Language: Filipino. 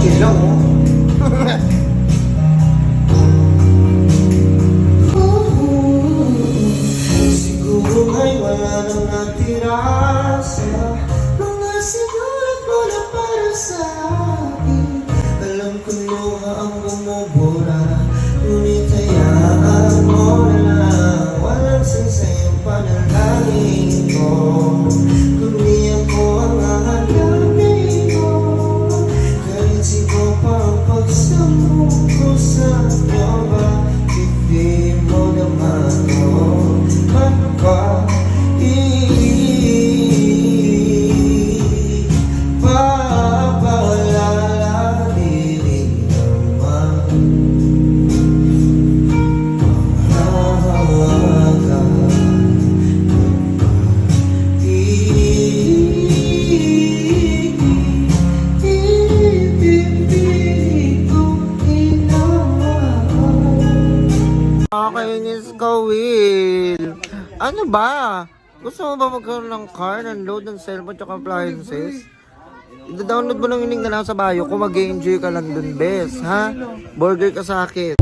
okay lang, oh. Siguro ay wala nang natira sa mga sinulat mo na para sa akin. Alam ko luha ang bumubura, ngunit hayaan mo na lang. Walang saysayang panalangin ko, kundi ako ang hahanapin mo. Kahit sino pa ang pagsambong ko sa iyo, bakit di mo naman ako papaalala din naman. Mahahawakan ibibigay ko inaman. Nakakainis ka, Will. Ano ba? Gusto mo ba magkaroon ng car, ng load, ng cellphone, tsaka appliances? I-download mo lang yung link na nasa bio ko, mag-enjoy ka lang dun, bes, ha? Burger ka sa akin.